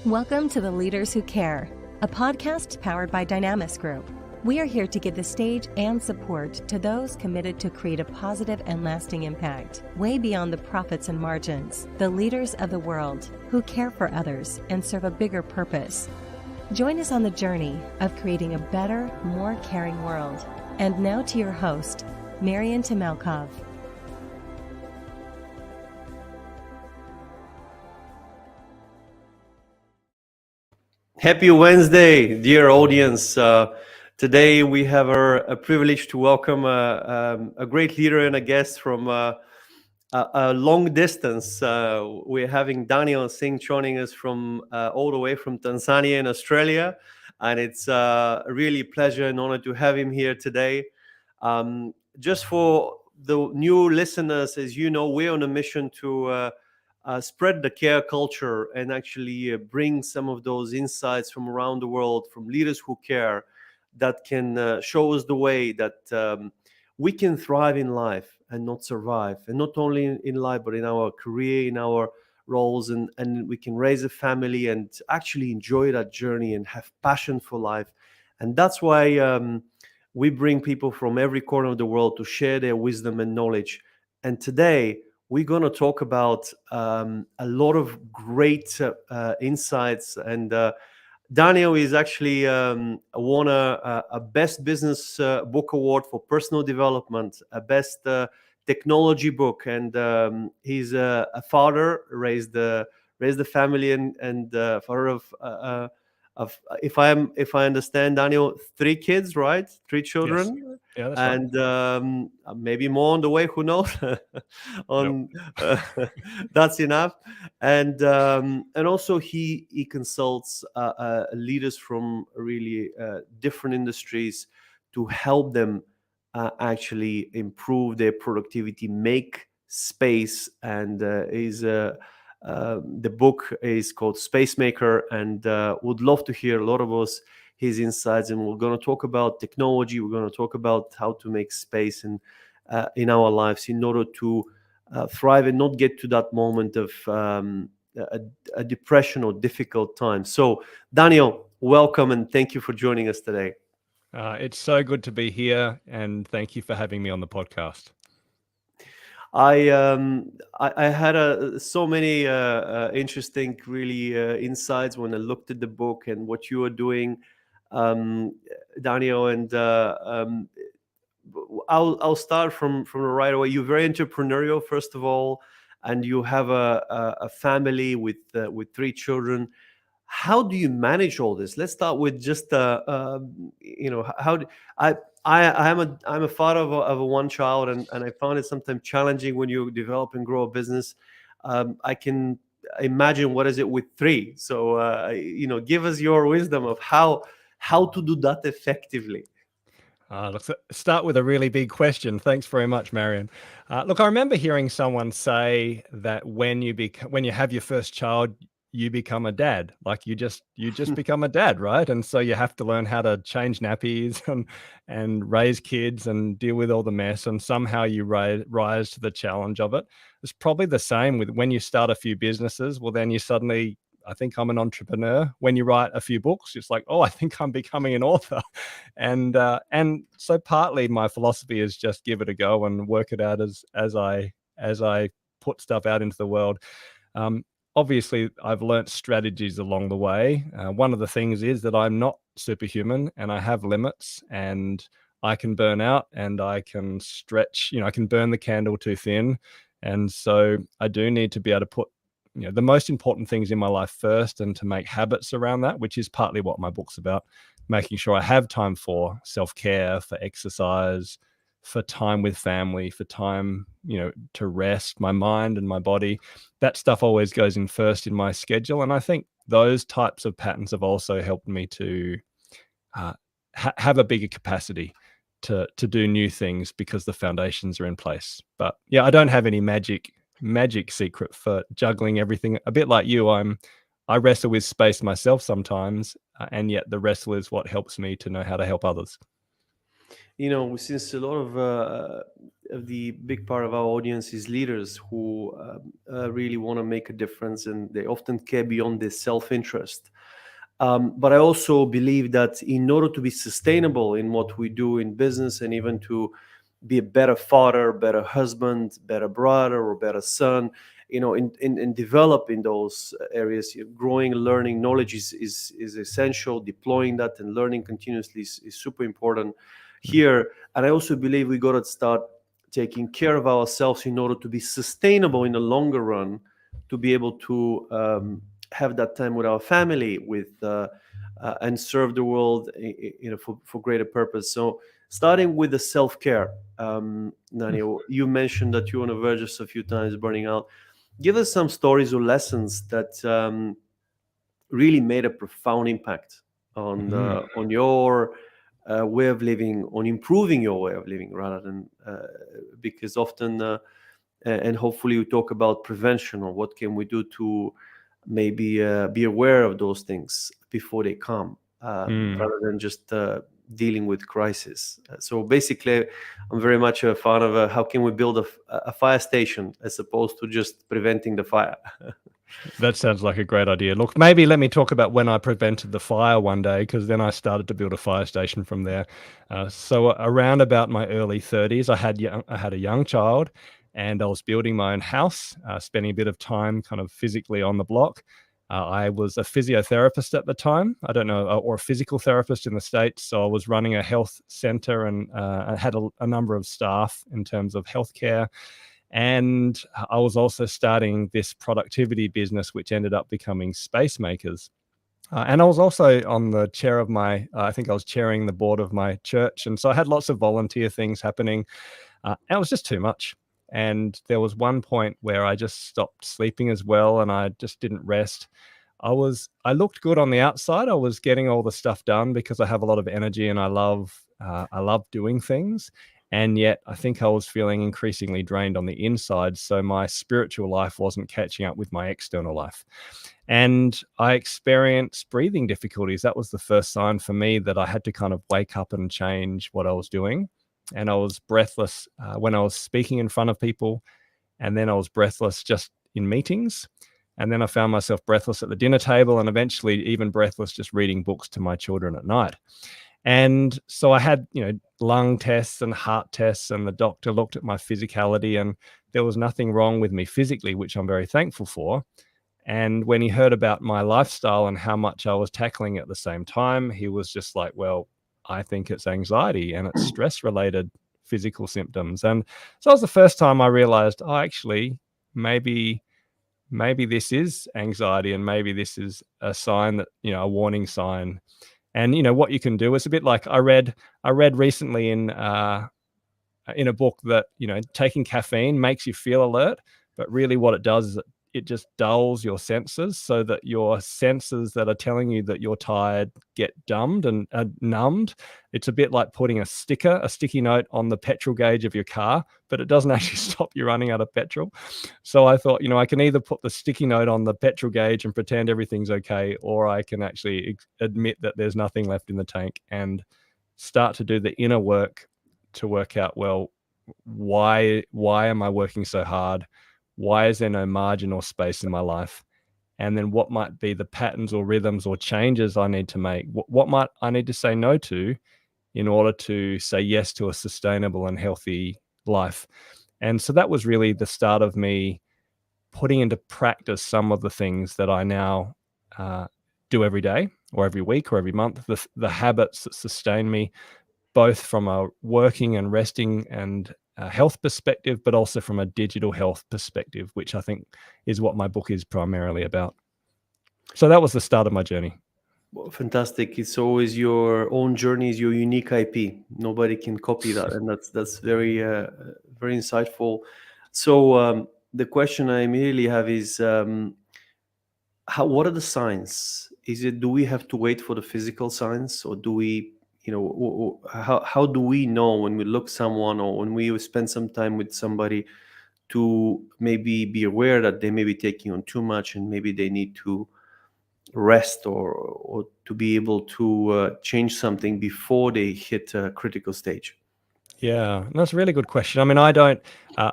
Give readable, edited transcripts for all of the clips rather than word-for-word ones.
Welcome to The Leaders Who Care, a podcast powered by Dynamis Group. We are here to give the stage and support to those committed to create a positive and lasting impact, way beyond the profits and margins, the leaders of the world who care for others and serve a bigger purpose. Join us on the journey of creating a better, more caring world. And now to your host, Marian Tamalkov. Happy Wednesday, dear audience. Today we have a privilege to welcome a great leader and a guest from a long distance. We're having Daniel Singh joining us from all the way from Tanzania in Australia. And it's really a pleasure and honor to have him here today. Just for the new listeners, as you know, we're on a mission to spread the care culture and actually bring some of those insights from around the world, from leaders who care, that can show us the way that we can thrive in life and not survive. And not only in life, but in our career, in our roles, and we can raise a family and actually enjoy that journey and have passion for life. And that's why we bring people from every corner of the world to share their wisdom and knowledge. And today, we're going to talk about a lot of great insights. And Daniel is actually won a Best Business Book Award for Personal Development, a Best Technology Book. And he's a father, raised a family, and father of if I understand, Daniel, 3 kids, right? 3 children. Yes. Yeah, that's and right. Maybe more on the way, who knows? That's enough. And also he consults leaders from really different industries to help them actually improve their productivity, make space. And the book is called Spacemaker, and would love to hear a lot of his insights. And we're going to talk about technology. We're going to talk about how to make space in our lives in order to thrive and not get to that moment of a depression or difficult time. So, Daniel, welcome and thank you for joining us today. It's so good to be here, and thank you for having me on the podcast. I had so many interesting, really insights when I looked at the book and what you are doing, Daniel. And I'll start from right away. You're very entrepreneurial, first of all, and you have a family with 3 children. How do you manage all this? Let's start with just how do I'm a father of a one child, and I found it sometimes challenging when you develop and grow a business. I can imagine what is it with 3. So give us your wisdom of how to do that effectively. Let's start with a really big question. Thanks very much, Marian. Look, I remember hearing someone say that when you have your first child, you become a dad. Like you just become a dad, right? And so you have to learn how to change nappies and raise kids and deal with all the mess. And somehow you rise to the challenge of it. It's probably the same with when you start a few businesses. Well, then you suddenly, I think I'm an entrepreneur. When you write a few books, it's like, oh, I think I'm becoming an author. And so partly my philosophy is just give it a go and work it out as I put stuff out into the world. Obviously, I've learnt strategies along the way. One of the things is that I'm not superhuman and I have limits, and I can burn out and I can stretch, I can burn the candle too thin. And so I do need to be able to put the most important things in my life first, and to make habits around that, which is partly what my book's about, making sure I have time for self-care, for exercise, for time with family, for time, to rest my mind and my body. That stuff always goes in first in my schedule. And I think those types of patterns have also helped me to have a bigger capacity to do new things because the foundations are in place. But yeah, I don't have any magic secret for juggling everything. A bit like you, I wrestle with space myself sometimes, and yet the wrestle is what helps me to know how to help others. Since a lot of the big part of our audience is leaders who really want to make a difference, and they often care beyond their self-interest. But I also believe that in order to be sustainable in what we do in business, and even to be a better father, better husband, better brother, or better son, in developing those areas, growing, learning, knowledge is essential. Deploying that and learning continuously is super important here. And I also believe we got to start taking care of ourselves in order to be sustainable in the longer run, to be able to have that time with our family, and serve the world, for greater purpose. So starting with the self-care, Daniel, you mentioned that you're on the verge of a few times burning out. Give us some stories or lessons that really made a profound impact on your way of living, on improving your way of living, rather than because often and hopefully you talk about prevention, or what can we do to maybe be aware of those things before they come, rather than just dealing with crisis. So basically, I'm very much a fan of how can we build a fire station as opposed to just preventing the fire. That sounds like a great idea. Look, maybe let me talk about when I prevented the fire one day, because then I started to build a fire station from there. So around about my early 30s, I had a young child, and I was building my own house, spending a bit of time kind of physically on the block. I was a physiotherapist at the time. I don't know, or a physical therapist in the States. So I was running a health center, and I had a number of staff in terms of healthcare. And I was also starting this productivity business, which ended up becoming Spacemakers. And I was also on the chair of I think I was chairing the board of my church. And so I had lots of volunteer things happening. And it was just too much. And there was one point where I just stopped sleeping as well, and I just didn't rest. I looked good on the outside. I was getting all the stuff done because I have a lot of energy, and I love doing things. And yet I think I was feeling increasingly drained on the inside. So my spiritual life wasn't catching up with my external life. And I experienced breathing difficulties. That was the first sign for me that I had to kind of wake up and change what I was doing. And I was breathless when I was speaking in front of people. And then I was breathless just in meetings. And then I found myself breathless at the dinner table, and eventually even breathless just reading books to my children at night. And so I had, lung tests and heart tests, and the doctor looked at my physicality, and there was nothing wrong with me physically, which I'm very thankful for. And when he heard about my lifestyle and how much I was tackling at the same time, he was just like, well, I think it's anxiety and it's stress related physical symptoms. And so it was the first time I realized, oh, actually, maybe this is anxiety, and maybe this is a sign that, a warning sign. And what you can do is a bit like I read recently in a book that taking caffeine makes you feel alert, but really what it does is it just dulls your senses, so that your senses that are telling you that you're tired get dumbed and numbed. It's a bit like putting a sticky note on the petrol gauge of your car, but it doesn't actually stop you running out of petrol. So I thought, I can either put the sticky note on the petrol gauge and pretend everything's okay, or I can actually admit that there's nothing left in the tank and start to do the inner work to work out, well, why am I working so hard? Why is there no margin or space in my life? And then what might be the patterns or rhythms or changes I need to make? What might I need to say no to in order to say yes to a sustainable and healthy life? And so that was really the start of me putting into practice some of the things that I now do every day or every week or every month, the habits that sustain me, both from a working and resting and health perspective, but also from a digital health perspective, which I think is what my book is primarily about. So that was the start of my journey. Well, fantastic. It's always your own journey is your unique IP. Nobody can copy that, and that's very very insightful. So the question I immediately have is, what are the signs? Is it, do we have to wait for the physical signs, or do we, how do we know when we look someone, or when we spend some time with somebody, to maybe be aware that they may be taking on too much, and maybe they need to rest or to be able to change something before they hit a critical stage? Yeah, that's a really good question. I mean, uh,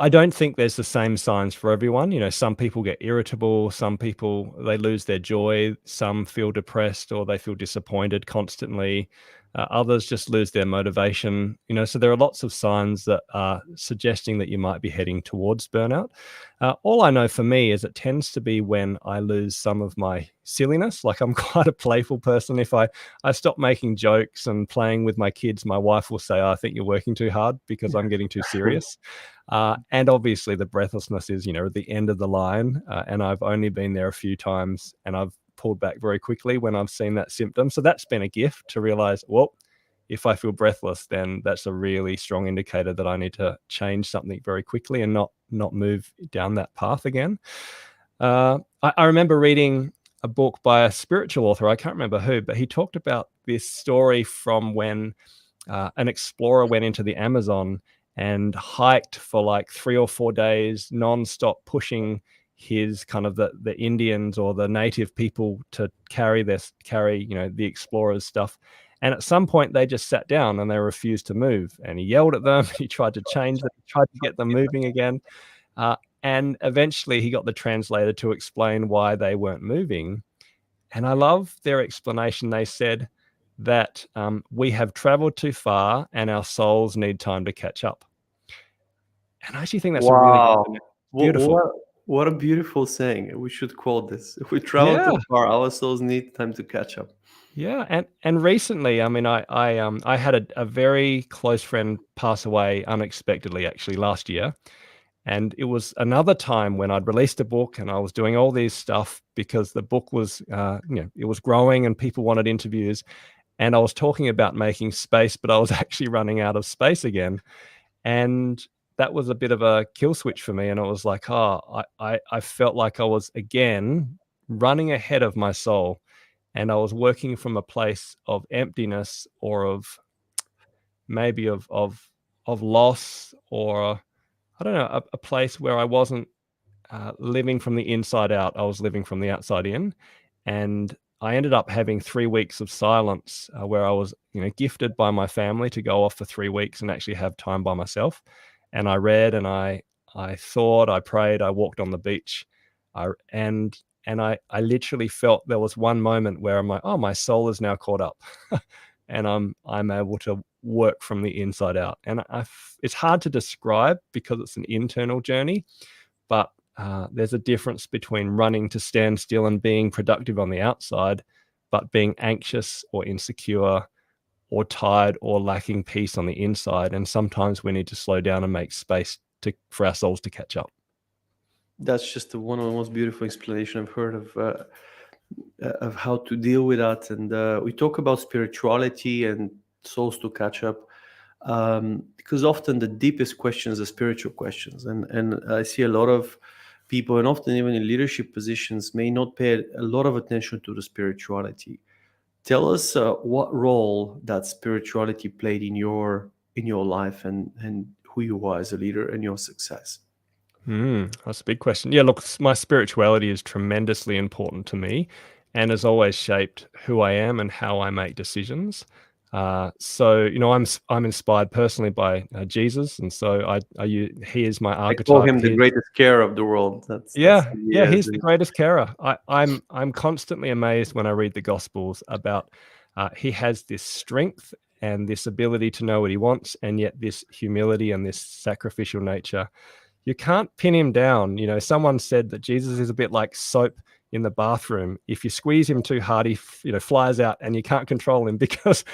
I don't think there's the same signs for everyone. You know, some people get irritable, some people they lose their joy, some feel depressed or they feel disappointed constantly. Others just lose their motivation. You know, so there are lots of signs that are suggesting that you might be heading towards burnout. All I know for me is it tends to be when I lose some of my silliness. Like I'm quite a playful person. If I stop making jokes and playing with my kids, my wife will say, "Oh, I think you're working too hard because I'm getting too serious." And obviously the breathlessness is, you know, at the end of the line. And I've only been there a few times and I've pulled back very quickly when I've seen that symptom. So that's been a gift to realize, well, if I feel breathless, then that's a really strong indicator that I need to change something very quickly and not move down that path again. I remember reading a book by a spiritual author. I can't remember who, but he talked about this story from when an explorer went into the Amazon and hiked for like 3 or 4 days, non-stop pushing his kind of the Indians or the native people to carry you know, the explorer's stuff. And at some point they just sat down and they refused to move. And he yelled at them. He tried to change them, he tried to get them moving again. And eventually he got the translator to explain why they weren't moving. And I love their explanation. They said that we have traveled too far and our souls need time to catch up. And I actually think that's a really Wow. beautiful. What a beautiful saying. We should quote this. If we travel Yeah. too far, our souls need time to catch up. Yeah, and recently, I mean, I had a very close friend pass away unexpectedly, actually last year, and it was another time when I'd released a book and I was doing all these stuff because the book was, you know, it was growing and people wanted interviews, and I was talking about making space, but I was actually running out of space again, and that was a bit of a kill switch for me, and it was like, oh, I felt like I was again running ahead of my soul and I was working from a place of emptiness or of maybe of loss or I don't know a place where I wasn't living from the inside out. I was living from the outside in, and I ended up having 3 weeks of silence where I was, you know, gifted by my family to go off for 3 weeks and actually have time by myself. And I read and I thought, I prayed, I walked on the beach, I and I literally felt there was one moment where I'm like, oh, my soul is now caught up, and I'm able to work from the inside out. And it's hard to describe because it's an internal journey, but there's a difference between running to stand still and being productive on the outside, but being anxious or insecure or tired or lacking peace on the inside. And sometimes we need to slow down and make space for our souls to catch up. That's just one of the most beautiful explanation I've heard of how to deal with that. And we talk about spirituality and souls to catch up, because often the deepest questions are spiritual questions, and I see a lot of people, and often even in leadership positions, may not pay a lot of attention to the spirituality. Tell us what role that spirituality played in your life and who you are as a leader and your success. That's a big question. Yeah, look, my spirituality is tremendously important to me and has always shaped who I am and how I make decisions. So, you know, I'm inspired personally by Jesus, and so he is my I call archetype. him the greatest carer of the world. That's Yeah, who he yeah, is. he's the greatest carer. I'm constantly amazed when I read the Gospels about he has this strength and this ability to know what he wants, and yet this humility and this sacrificial nature. You can't pin him down. You know, someone said that Jesus is a bit like soap in the bathroom. If you squeeze him too hard, you know, flies out, and you can't control him because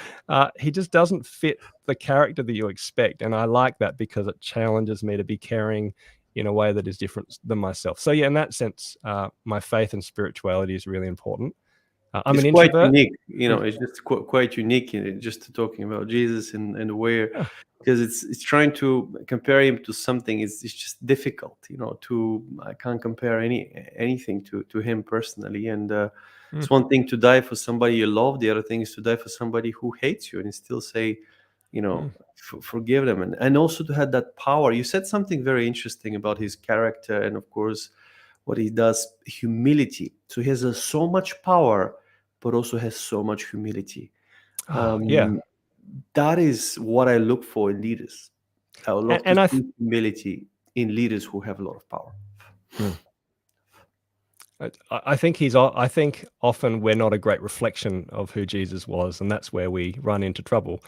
he just doesn't fit the character that you expect. And I like that because it challenges me to be caring in a way that is different than myself. So yeah, in that sense, my faith and spirituality is really important. I'm It's an quite introvert. unique, it's just quite unique in it, just talking about Jesus and where, Yeah. because it's trying to compare him to something. It's just difficult, to I can't compare anything to him personally. And Mm, it's one thing to die for somebody you love. The other thing is to die for somebody who hates you and still say, mm, forgive them, and also to have that power. You said something very interesting about his character, and of course what he does, humility. So he has so much power, but also has so much humility. Yeah. That is what I look for in leaders. I would love And to I see humility in leaders who have a lot of power. I think I think often we're not a great reflection of who Jesus was, and that's where we run into trouble.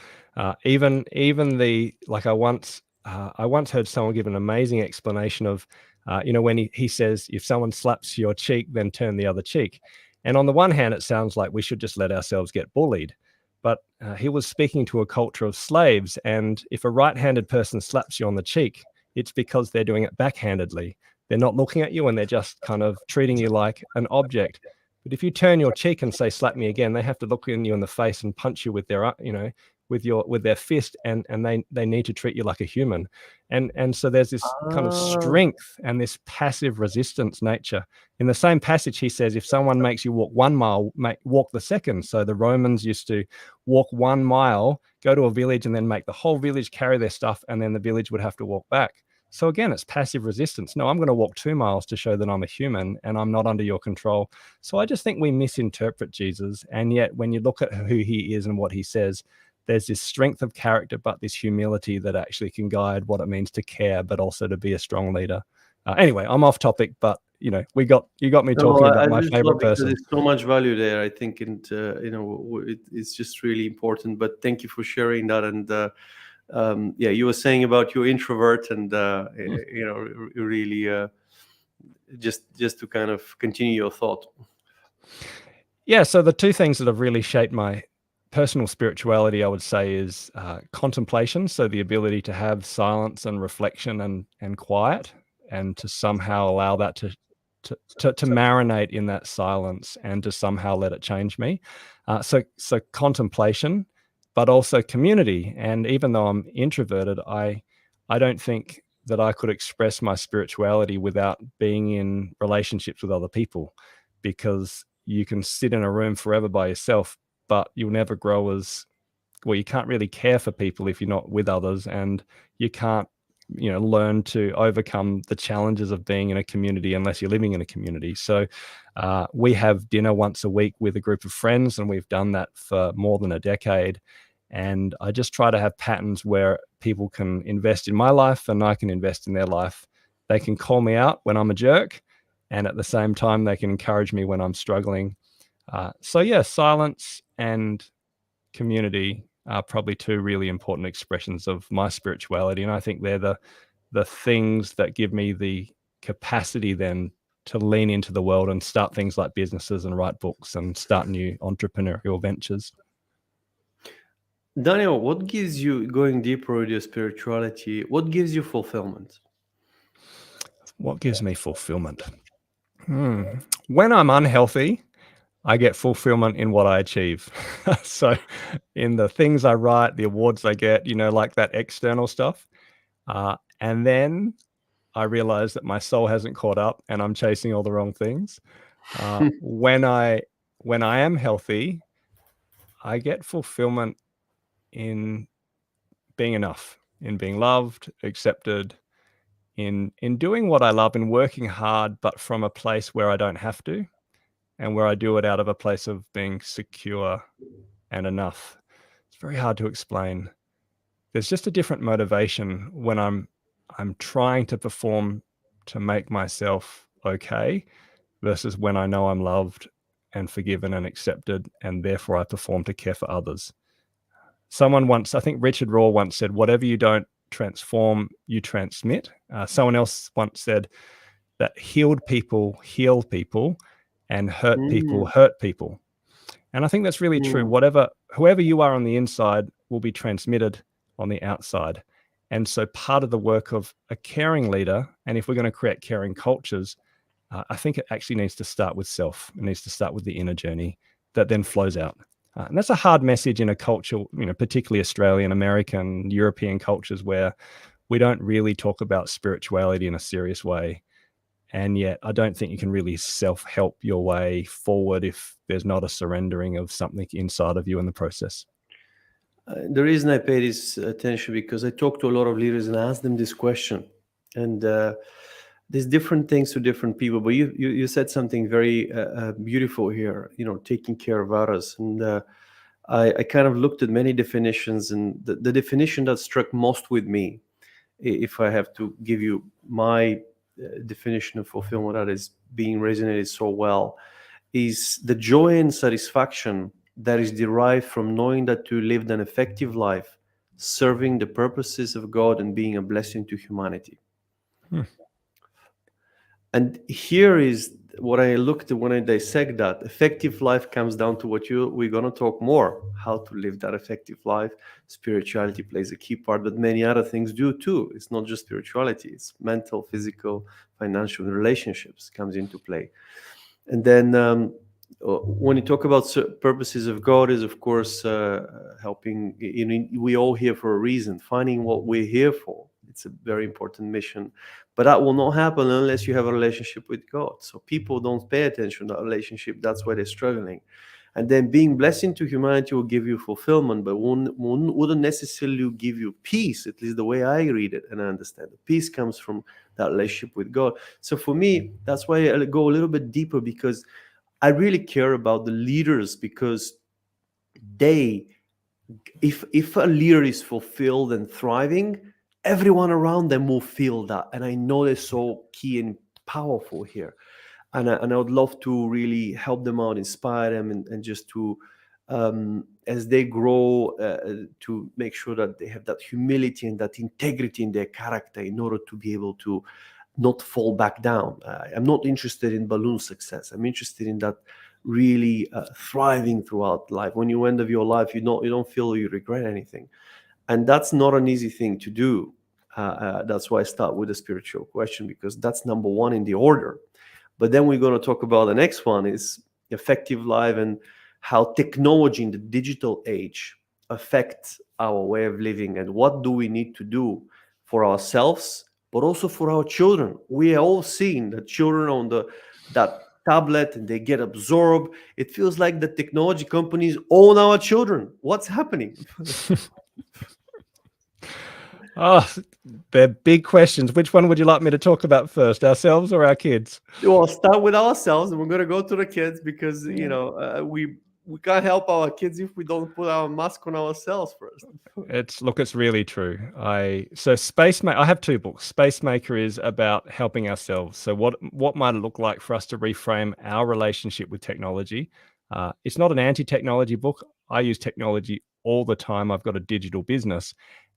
Even I once heard someone give an amazing explanation of, when he says, if someone slaps your cheek, then turn the other cheek. And on the one hand, it sounds like we should just let ourselves get bullied. But he was speaking to a culture of slaves, and if a right-handed person slaps you on the cheek, it's because they're doing it backhandedly. They're not looking at you and they're just kind of treating you like an object. But if you turn your cheek and say, slap me again, they have to look you in the face and punch you with their, with their fist, and they need to treat you like a human. And so there's this kind of strength and this passive resistance nature. In the same passage, he says, if someone makes you walk 1 mile, walk the second. So the Romans used to walk 1 mile, go to a village, and then make the whole village carry their stuff, and then the village would have to walk back. So again, it's passive resistance. No, I'm going to walk 2 miles to show that I'm a human and I'm not under your control. So I just think we misinterpret Jesus. And yet when you look at who he is and what he says, there's this strength of character, but this humility that actually can guide what it means to care, but also to be a strong leader. Anyway, I'm off topic, but you got me talking about my favorite person. There's so much value there, I think, and it's just really important. But thank you for sharing that. And you were saying about your introvert, and really just to kind of continue your thought. Yeah. So the two things that have really shaped my personal spirituality, I would say, is contemplation. So the ability to have silence and reflection and quiet, and to somehow allow that to marinate in that silence and to somehow let it change me. So contemplation, but also community. And even though I'm introverted, I don't think that I could express my spirituality without being in relationships with other people, because you can sit in a room forever by yourself, but you'll never grow you can't really care for people if you're not with others, and you can't, learn to overcome the challenges of being in a community unless you're living in a community. So we have dinner once a week with a group of friends, and we've done that for more than a decade. And I just try to have patterns where people can invest in my life and I can invest in their life. They can call me out when I'm a jerk, and at the same time, they can encourage me when I'm struggling. Silence and community are probably two really important expressions of my spirituality. And I think they're the things that give me the capacity then to lean into the world and start things like businesses and write books and start new entrepreneurial ventures. Daniel, what gives you, going deeper with your spirituality, what gives you fulfillment? What gives me fulfillment? When I'm unhealthy, I get fulfillment in what I achieve. So in the things I write, the awards I get, like that external stuff. And then I realize that my soul hasn't caught up and I'm chasing all the wrong things. When I am healthy, I get fulfillment in being enough, in being loved, accepted, in doing what I love and working hard, but from a place where I don't have to, and where I do it out of a place of being secure and enough. It's very hard to explain. There's just a different motivation when I'm trying to perform to make myself okay, versus when I know I'm loved and forgiven and accepted, and therefore I perform to care for others. Someone once, I think Richard Rohr once said, whatever you don't transform, you transmit. Someone else once said that healed people heal people, and hurt people hurt people. And I think that's really true. Whoever you are on the inside will be transmitted on the outside. And so part of the work of a caring leader, and if we're going to create caring cultures, I think it actually needs to start with self. It needs to start with the inner journey that then flows out. And that's a hard message in a culture, particularly Australian, American, European cultures, where we don't really talk about spirituality in a serious way. And yet I don't think you can really self-help your way forward if there's not a surrendering of something inside of you in the process. The reason I pay this attention, because I talk to a lot of leaders and I ask them this question. And there's different things to different people, but you said something very beautiful here, taking care of others. And I kind of looked at many definitions, and the definition that struck most with me, if I have to give you my definition of fulfillment that is being resonated so well, is the joy and satisfaction that is derived from knowing that you lived an effective life, serving the purposes of God and being a blessing to humanity. And here is what I looked at when I dissect that. Effective life comes down to what we're going to talk more, how to live that effective life. Spirituality plays a key part, but many other things do too. It's not just spirituality, it's mental, physical, financial, and relationships comes into play. And then when you talk about purposes of God, is of course helping. We all here for a reason, finding what we're here for. It's a very important mission, but that will not happen unless you have a relationship with God. So people don't pay attention to that relationship. That's why they're struggling. And then being blessing to humanity will give you fulfillment, but wouldn't necessarily give you peace, at least the way I read it and I understand it. Peace comes from that relationship with God. So for me, that's why I go a little bit deeper, because I really care about the leaders, because if a leader is fulfilled and thriving, everyone around them will feel that. And I know they're so key and powerful here. And I would love to really help them out, inspire them, and just to, as they grow, to make sure that they have that humility and that integrity in their character in order to be able to not fall back down. I'm not interested in balloon success. I'm interested in that really thriving throughout life. When you end of your life, you don't feel you regret anything. And that's not an easy thing to do. That's why I start with a spiritual question, because that's number one in the order. But then we're going to talk about the next one, is effective life, and how technology in the digital age affects our way of living, and what do we need to do for ourselves, but also for our children. We are all seeing the children on that tablet, and they get absorbed. It feels like the technology companies own our children. What's happening? Oh, they're big questions. Which one would you like me to talk about first, ourselves or our kids? Well, start with ourselves, and we're going to go to the kids, because we can't help our kids if we don't put our mask on ourselves first. It's really true. I have two books. Spacemaker is about helping ourselves. So what might it look like for us to reframe our relationship with technology? It's not an anti-technology book. I use technology all the time. I've got a digital business,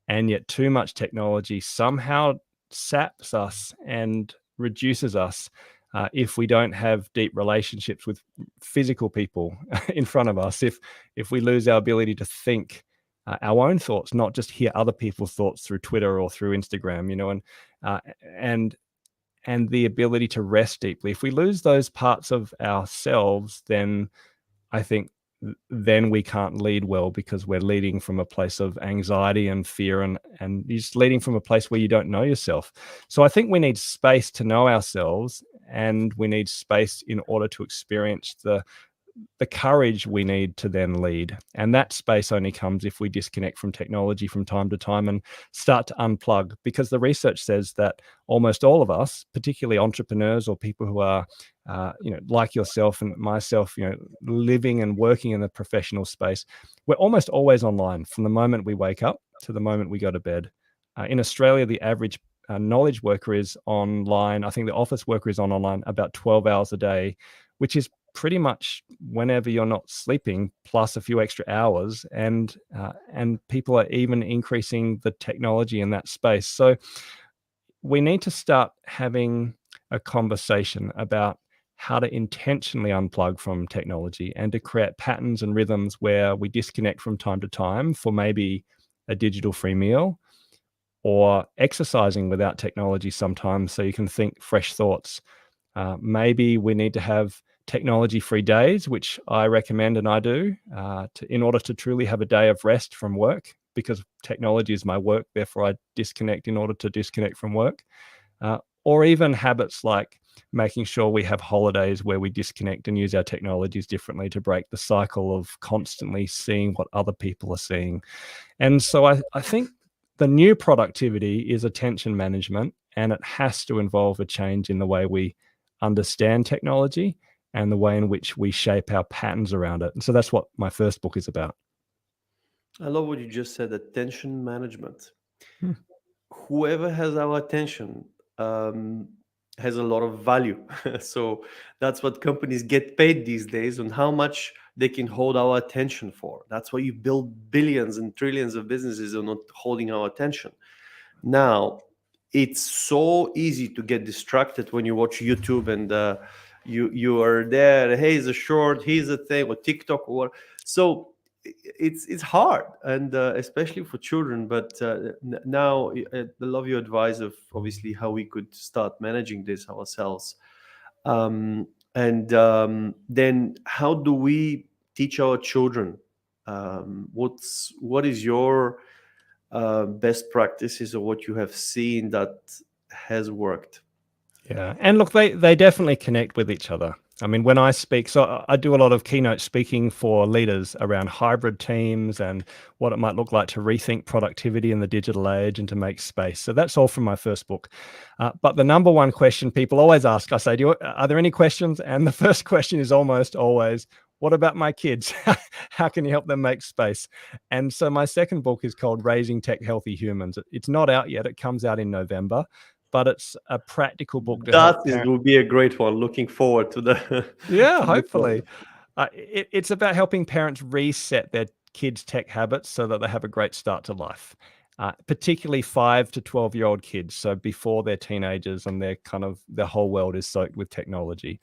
and yet too much technology somehow saps us and reduces us if we don't have deep relationships with physical people in front of us. If we lose our ability to think our own thoughts, not just hear other people's thoughts through Twitter or through Instagram, and the ability to rest deeply. If we lose those parts of ourselves, then I think then we can't lead well, because we're leading from a place of anxiety and fear, and you're just leading from a place where you don't know yourself. So I think we need space to know ourselves, and we need space in order to experience the courage we need to then lead. And that space only comes if we disconnect from technology from time to time and start to unplug, because the research says that almost all of us, particularly entrepreneurs or people who are like yourself and myself, living and working in the professional space, we're almost always online from the moment we wake up to the moment we go to bed. In Australia, the average knowledge worker is online. I think the office worker is online about 12 hours a day, which is pretty much whenever you're not sleeping, plus a few extra hours, and people are even increasing the technology in that space. So we need to start having a conversation about how to intentionally unplug from technology, and to create patterns and rhythms where we disconnect from time to time for maybe a digital free meal, or exercising without technology sometimes so you can think fresh thoughts. Maybe we need to have technology-free days, which I recommend and I do, in order to truly have a day of rest from work, because technology is my work, therefore I disconnect in order to disconnect from work. Or even habits like making sure we have holidays where we disconnect and use our technologies differently to break the cycle of constantly seeing what other people are seeing. And so I think the new productivity is attention management, and it has to involve a change in the way we understand technology and the way in which we shape our patterns around it. And so that's what my first book is about. I love what you just said, attention management. Hmm. Whoever has our attention um, has a lot of value. So that's what companies get paid these days, on how much they can hold our attention for. That's why you build billions and trillions of businesses on not holding our attention. Now, it's so easy to get distracted when you watch YouTube and you are there. Hey, here's a short, here's a thing, or TikTok, or what. So it's hard, and especially for children. But now I love your advice of obviously how we could start managing this ourselves. And then how do we teach our children? What is your best practices, or what you have seen that has worked? Yeah. And look, they definitely connect with each other. I mean, when I speak, so I do a lot of keynote speaking for leaders around hybrid teams and what it might look like to rethink productivity in the digital age and to make space. So that's all from my first book. But the number one question people always ask, I say, are there any questions? And the first question is almost always, what about my kids? How can you help them make space? And so my second book is called Raising Tech Healthy Humans. It's not out yet. It comes out in November, but it's a practical book to help parents. Will be a great one. Looking forward to the Yeah, to this one. hopefully. It's about helping parents reset their kids' tech habits so that they have a great start to life, particularly 5 to 12-year-old kids. So before they're teenagers and their whole world is soaked with technology.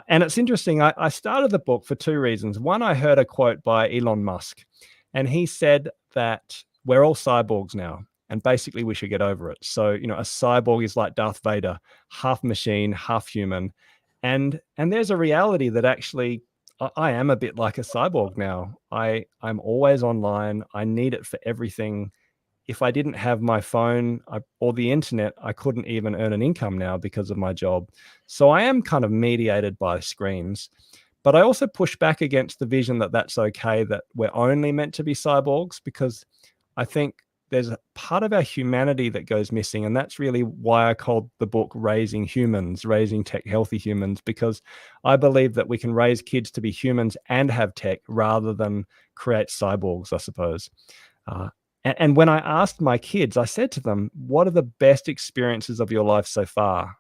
And it's interesting. I started the book for two reasons. One, I heard a quote by Elon Musk, and he said that we're all cyborgs now. And basically, we should get over it. So, a cyborg is like Darth Vader, half machine, half human. And there's a reality that actually I am a bit like a cyborg now. I'm always online. I need it for everything. If I didn't have my phone or the internet, I couldn't even earn an income now because of my job. So I am kind of mediated by screens. But I also push back against the vision that that's okay, that we're only meant to be cyborgs, because I think there's a part of our humanity that goes missing. And that's really why I called the book Raising Humans, Raising Tech Healthy Humans, because I believe that we can raise kids to be humans and have tech rather than create cyborgs, I suppose. And when I asked my kids, I said to them, what are the best experiences of your life so far?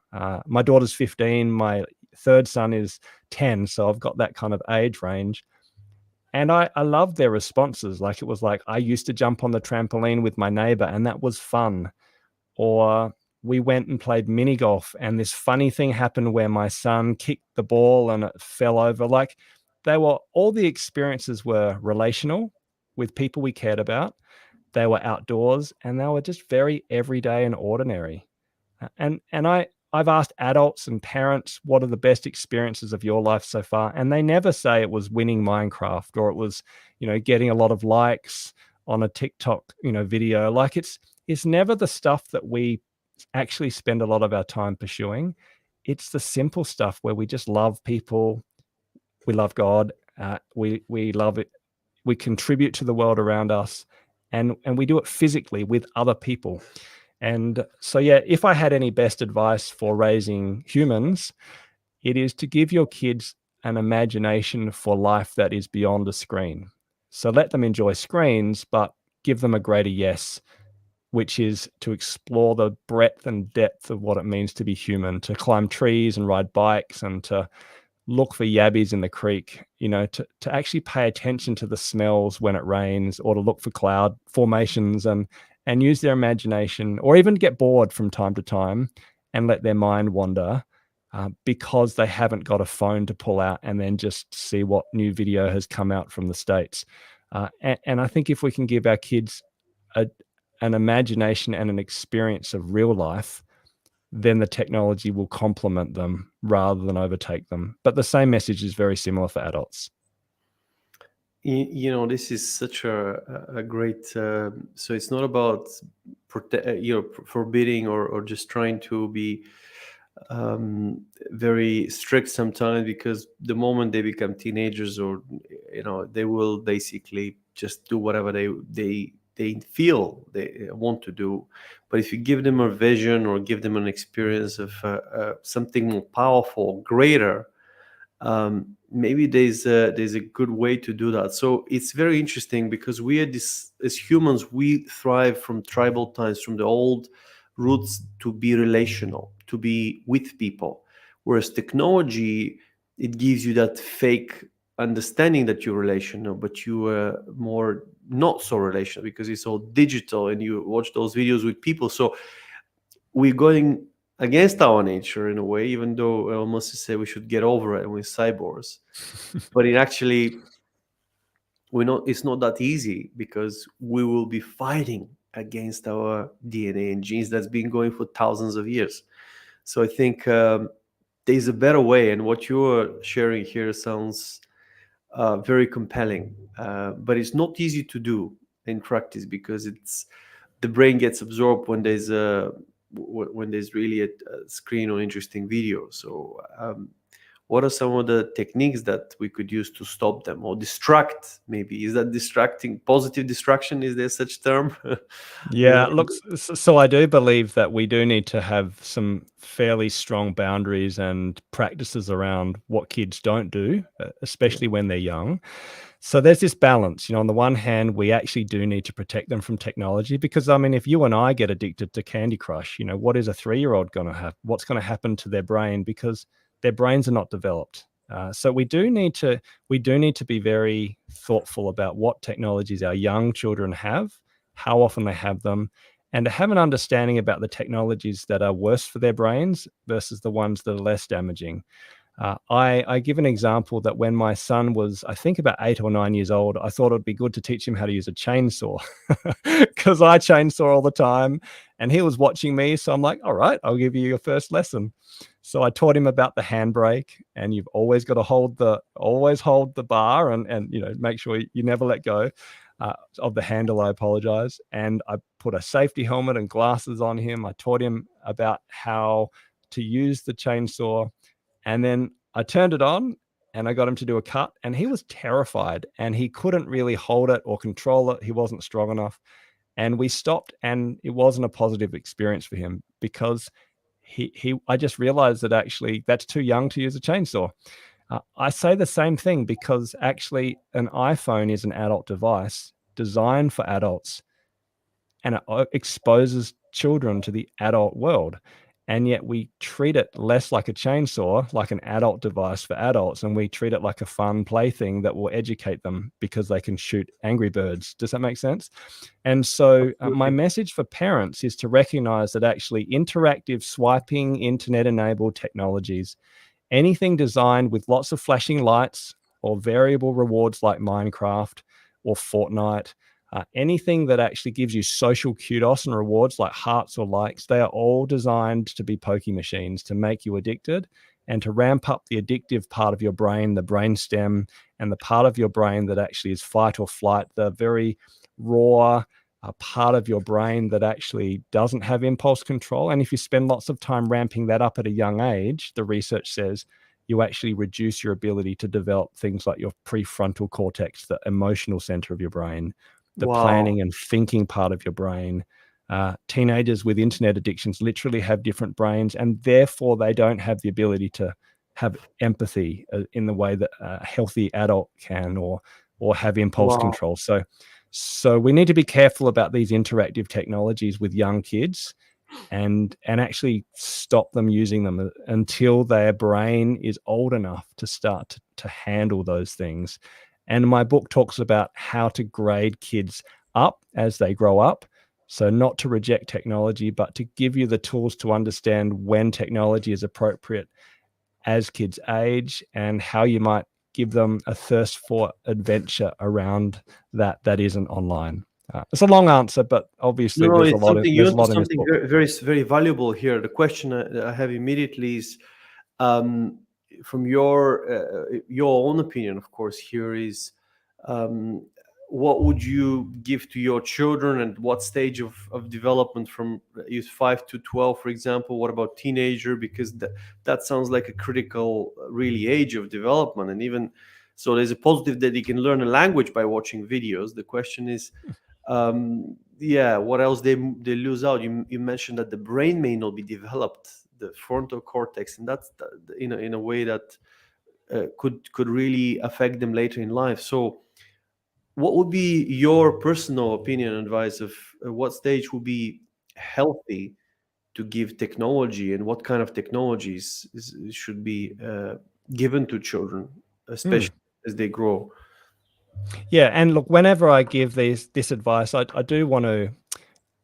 My daughter's 15, my third son is 10, so I've got that kind of age range. And I loved their responses. Like, it was like, I used to jump on the trampoline with my neighbor and that was fun. Or we went and played mini golf and this funny thing happened where my son kicked the ball and it fell over. Like, all the experiences were relational with people we cared about. They were outdoors and they were just very everyday and ordinary. And I've asked adults and parents, what are the best experiences of your life so far? And they never say it was winning Minecraft or it was, getting a lot of likes on a TikTok, video. Like, it's never the stuff that we actually spend a lot of our time pursuing. It's the simple stuff where we just love people. We love God. We love it. We contribute to the world around us, and we do it physically with other people. And so, yeah, if I had any best advice for raising humans, it is to give your kids an imagination for life that is beyond a screen. So let them enjoy screens, but give them a greater yes, which is to explore the breadth and depth of what it means to be human, to climb trees and ride bikes and to look for yabbies in the creek, to actually pay attention to the smells when it rains, or to look for cloud formations and use their imagination, or even get bored from time to time and let their mind wander, because they haven't got a phone to pull out and then just see what new video has come out from the States. And I think if we can give our kids an imagination and an experience of real life, then the technology will complement them rather than overtake them. But the same message is very similar for adults. This is such a great. So it's not about forbidding or just trying to be very strict sometimes, because the moment they become teenagers, or they will basically just do whatever they they feel they want to do. But if you give them a vision or give them an experience of something more powerful, greater, maybe there's a good way to do that. So it's very interesting, because we are as humans, we thrive from tribal times, from the old roots, to be relational, to be with people, whereas technology, it gives you that fake understanding that you're relational, but you are more not so relational, because it's all digital and you watch those videos with people. So we're going against our nature in a way, even though I almost say we should get over it and we're cyborgs. But it actually, it's not that easy, because we will be fighting against our DNA and genes that's been going for thousands of years. So I think there's a better way, and what you're sharing here sounds very compelling, but it's not easy to do in practice, because the brain gets absorbed when there's really a screen or interesting video. So what are some of the techniques that we could use to stop them or distract? Maybe is that distracting, positive distraction, is there such term? Yeah, look, so I do believe that we do need to have some fairly strong boundaries and practices around what kids don't do, especially when they're young. So there's this balance, on the one hand, we actually do need to protect them from technology, because I mean, if you and I get addicted to Candy Crush, what is a 3-year-old going to have? What's going to happen to their brain? Because their brains are not developed. So we do need to be very thoughtful about what technologies our young children have, how often they have them, and to have an understanding about the technologies that are worse for their brains versus the ones that are less damaging. I give an example that when my son was, I think, about 8 or 9 years old, I thought it'd be good to teach him how to use a chainsaw, because I chainsaw all the time and he was watching me. So I'm like, all right, I'll give you your first lesson. So I taught him about the handbrake, and you've always got to hold the bar and make sure you never let go of the handle. I apologize. And I put a safety helmet and glasses on him. I taught him about how to use the chainsaw. And then I turned it on and I got him to do a cut, and he was terrified and he couldn't really hold it or control it. He wasn't strong enough. And we stopped, and it wasn't a positive experience for him, because I just realized that actually that's too young to use a chainsaw. I say the same thing, because actually an iPhone is an adult device designed for adults, and it exposes children to the adult world. And yet we treat it less like a chainsaw, like an adult device for adults, and we treat it like a fun plaything that will educate them because they can shoot Angry Birds. Does that make sense? And so my message for parents is to recognize that actually interactive swiping, internet-enabled technologies, anything designed with lots of flashing lights or variable rewards like Minecraft or Fortnite, anything that actually gives you social kudos and rewards like hearts or likes, they are all designed to be pokey machines to make you addicted and to ramp up the addictive part of your brain, the brainstem, and the part of your brain that actually is fight or flight, the very raw part of your brain that actually doesn't have impulse control. And if you spend lots of time ramping that up at a young age, the research says you actually reduce your ability to develop things like your prefrontal cortex, the emotional center of your brain, the planning and thinking part of your brain. Teenagers with internet addictions literally have different brains, and therefore they don't have the ability to have empathy in the way that a healthy adult can, or have impulse control. So we need to be careful about these interactive technologies with young kids, and actually stop them using them until their brain is old enough to start to handle those things. And my book talks about how to grade kids up as they grow up. So not to reject technology, but to give you the tools to understand when technology is appropriate as kids age, and how you might give them a thirst for adventure around that isn't online. It's a long answer, but obviously there's a lot in this book. Very, very valuable here. The question I have immediately is, from your own opinion, of course, here is, what would you give to your children, and what stage of development from age 5 to 12, for example? What about teenager? Because that sounds like a critical, really, age of development. And even so, there's a positive that you can learn a language by watching videos. The question is, Yeah, what else they lose out? You mentioned that the brain may not be developed, the frontal cortex, and that's in a way that could really affect them later in life. So what would be your personal opinion and advice of what stage would be healthy to give technology, and what kind of technologies should be given to children, Mm. especially as they grow? Yeah, and look, whenever I give this advice, I do want to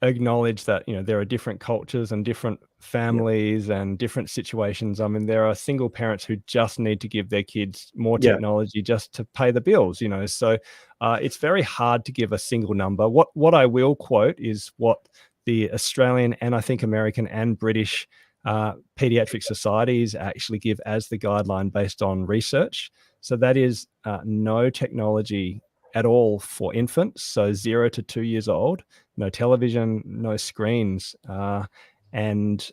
acknowledge that there are different cultures and different Yeah, families and different situations. I mean, there are single parents who just need to give their kids more yeah, technology just to pay the bills. So it's very hard to give a single number. What I will quote is what the Australian and I think American and British pediatric societies actually give as the guideline based on research. So that is no technology at all for infants, so 0 to 2 years old, no television, no screens. And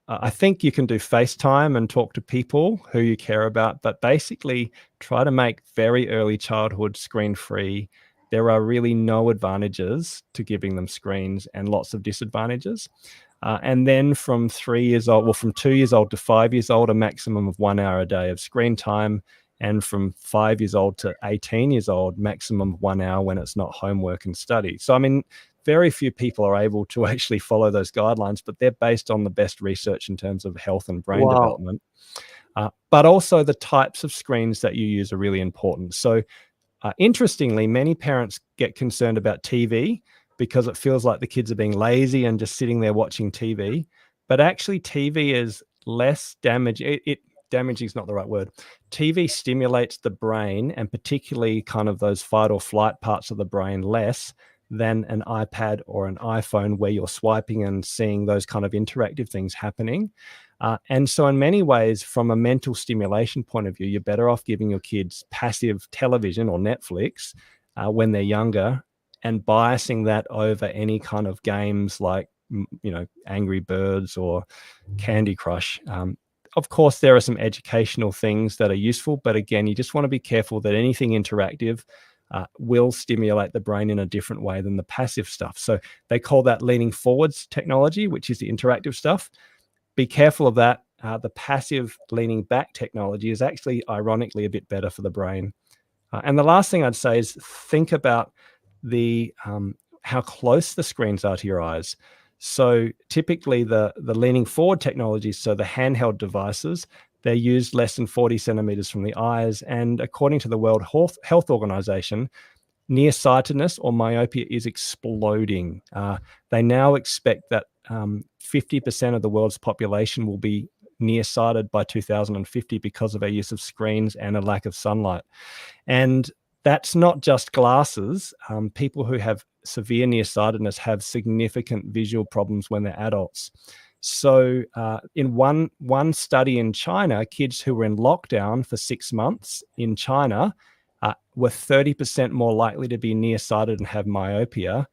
I think you can do FaceTime and talk to people who you care about, but basically try to make very early childhood screen free. There are really no advantages to giving them screens and lots of disadvantages. And then from 3 years old, well, from 2 years old to 5 years old, a maximum of 1 hour a day of screen time. And from 5 years old to 18 years old, maximum of 1 hour when it's not homework and study. So, I mean, very few people are able to actually follow those guidelines, but they're based on the best research in terms of health and brain wow, development. But also the types of screens that you use are really important. So interestingly, many parents get concerned about TV because it feels like the kids are being lazy and just sitting there watching TV. But actually, TV is less damage. Damaging is not the right word. TV stimulates the brain, and particularly kind of those fight or flight parts of the brain, less than an iPad or an iPhone where you're swiping and seeing those kind of interactive things happening. And so, in many ways, from a mental stimulation point of view, you're better off giving your kids passive television or Netflix when they're younger, and biasing that over any kind of games like, Angry Birds or Candy Crush. Of course, there are some educational things that are useful, but again, you just want to be careful that anything interactive will stimulate the brain in a different way than the passive stuff. So they call that leaning forwards technology, which is the interactive stuff. Be careful of that. The passive leaning back technology is actually, ironically, a bit better for the brain. And the last thing I'd say is think about the how close the screens are to your eyes. So typically the leaning forward technologies, so the handheld devices, they're used less than 40 centimeters from the eyes. And according to the World Health Organization, nearsightedness or myopia is exploding. They now expect that 50% of the world's population will be nearsighted by 2050 because of our use of screens and a lack of sunlight. And that's not just glasses. People who have severe nearsightedness have significant visual problems when they're adults. So in one study in China, kids who were in lockdown for 6 months in China were 30% more likely to be nearsighted and have myopia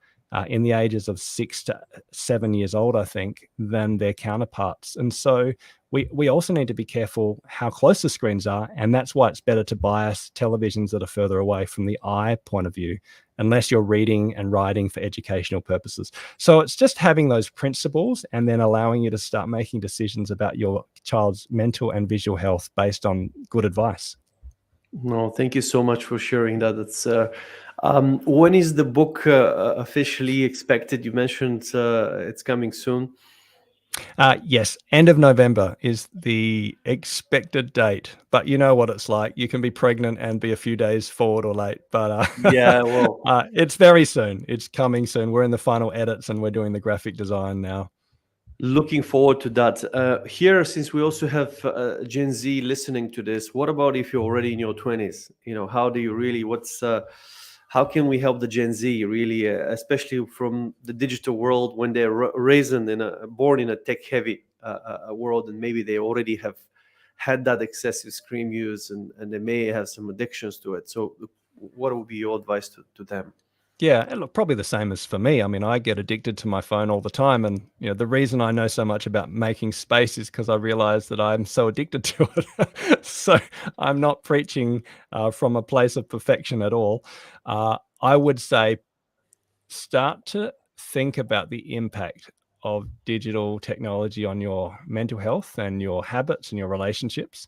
in the ages of 6 to 7 years old, I think, than their counterparts. And so we also need to be careful how close the screens are, and that's why it's better to bias televisions that are further away from the eye point of view, unless you're reading and writing for educational purposes. So it's just having those principles and then allowing you to start making decisions about your child's mental and visual health based on good advice. no, thank you so much for sharing that. It's when is the book officially expected? You mentioned it's coming soon. Yes, end of November is the expected date. But you know what it's like. You can be pregnant and be a few days forward or late. But Yeah, well, it's very soon. It's coming soon. We're in the final edits and we're doing the graphic design now. looking forward to that. Here, since we also have Gen Z listening to this, what about if you're already in your 20s? How do you really, how can we help the Gen Z really, especially from the digital world when they're born in a tech-heavy world, and maybe they already have had that excessive screen use, and they may have some addictions to it. So what would be your advice to them? Yeah, and look, probably the same as for me. I mean, I get addicted to my phone all the time, and the reason I know so much about making space is because I realize that I'm so addicted to it. So I'm not preaching from a place of perfection at all. I would say start to think about the impact of digital technology on your mental health and your habits and your relationships,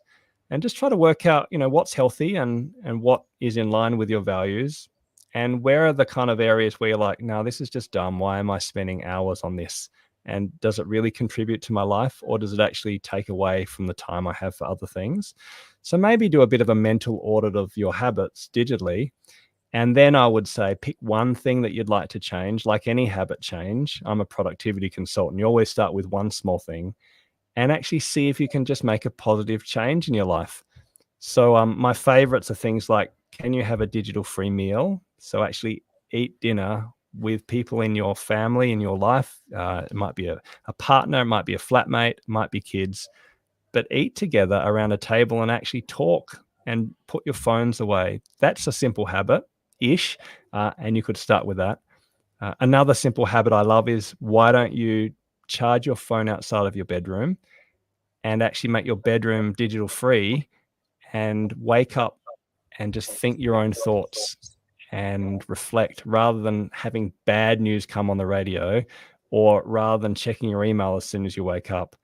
and just try to work out, what's healthy and what is in line with your values, and where are the kind of areas where you're like, no, this is just dumb. Why am I spending hours on this? And does it really contribute to my life, or does it actually take away from the time I have for other things? So maybe do a bit of a mental audit of your habits digitally. And then I would say pick one thing that you'd like to change. Like any habit change, I'm a productivity consultant. You always start with one small thing and actually see if you can just make a positive change in your life. So my favorites are things like, can you have a digital free meal? So actually eat dinner with people in your family, in your life. It might be a partner, it might be a flatmate, it might be kids, but eat together around a table and actually talk and put your phones away. That's a simple habit-ish, and you could start with that. Another simple habit I love is, why don't you charge your phone outside of your bedroom and actually make your bedroom digital free, and wake up and just think your own thoughts and reflect, rather than having bad news come on the radio, or rather than checking your email as soon as you wake up,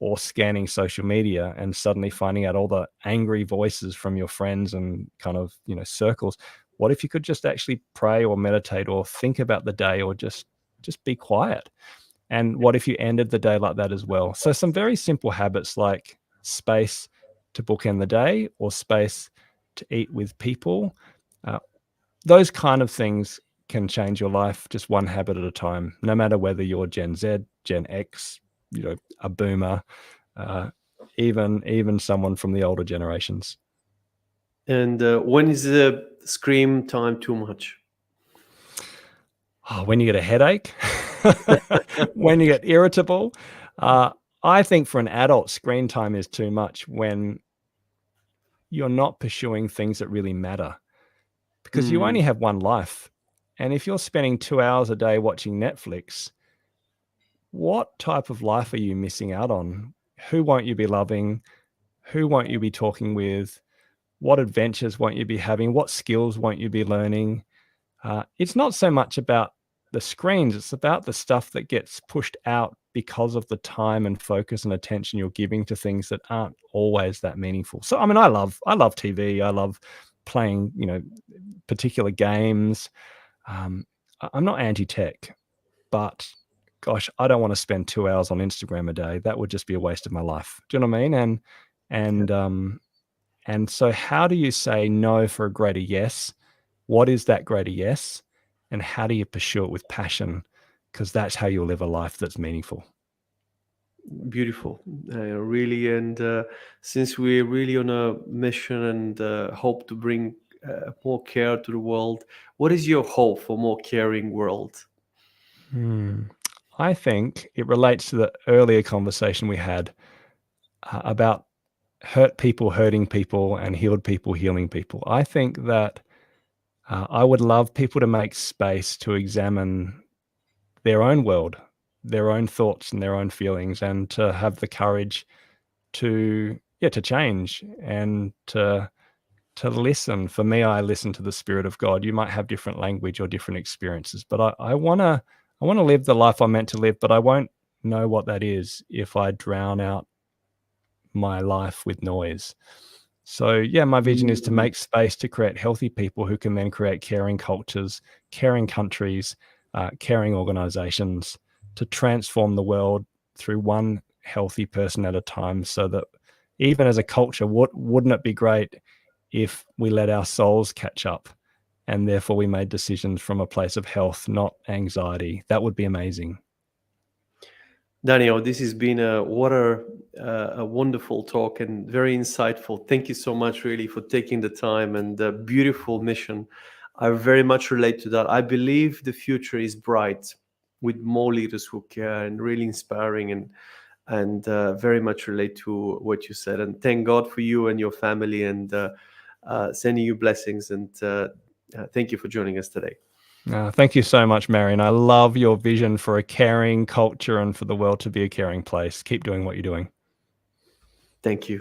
or scanning social media and suddenly finding out all the angry voices from your friends and kind of, circles. What if you could just actually pray or meditate or think about the day, or just be quiet? And what if you ended the day like that as well? So some very simple habits, like space to bookend the day, or space to eat with people. Uh, those kind of things can change your life, just one habit at a time, no matter whether you're Gen Z, Gen X, a boomer, even someone from the older generations. And when is the screen time too much? When you get a headache, when you get irritable. I think for an adult, screen time is too much when you're not pursuing things that really matter, because you only have one life. And if you're spending 2 hours a day watching Netflix, what type of life are you missing out on? Who won't you be loving? Who won't you be talking with? What adventures won't you be having? What skills won't you be learning? It's not so much about the screens, it's about the stuff that gets pushed out because of the time and focus and attention you're giving to things that aren't always that meaningful. So, I mean, I love TV. I love playing, particular games. I'm not anti-tech, but gosh, I don't want to spend 2 hours on Instagram a day. That would just be a waste of my life. Do you know what I mean? And so how do you say no for a greater yes? What is that greater yes? And how do you pursue it with passion? Because that's how you'll live a life that's meaningful. Beautiful, really. And since we're really on a mission and hope to bring more care to the world, what is your hope for more caring world? I think it relates to the earlier conversation we had about hurt people hurting people and healed people healing people. I think that I would love people to make space to examine their own world, their own thoughts and their own feelings, and to have the courage to change and to listen. For me, I listen to the Spirit of God. You might have different language or different experiences, but I wanna live the life I'm meant to live, but I won't know what that is if I drown out my life with noise. So yeah, my vision is to make space to create healthy people who can then create caring cultures, caring countries, caring organizations, to transform the world through one healthy person at a time, so that even as a culture, wouldn't it be great if we let our souls catch up, and therefore we made decisions from a place of health, not anxiety? That would be amazing. Daniel, this has been a wonderful talk and very insightful. Thank you so much, really, for taking the time, and the beautiful mission. I very much relate to that. I believe the future is bright, with more leaders who care, and really inspiring, and very much relate to what you said. And thank God for you and your family, and sending you blessings. And thank you for joining us today. Thank you so much, Marion. I love your vision for a caring culture and for the world to be a caring place. Keep doing what you're doing. Thank you.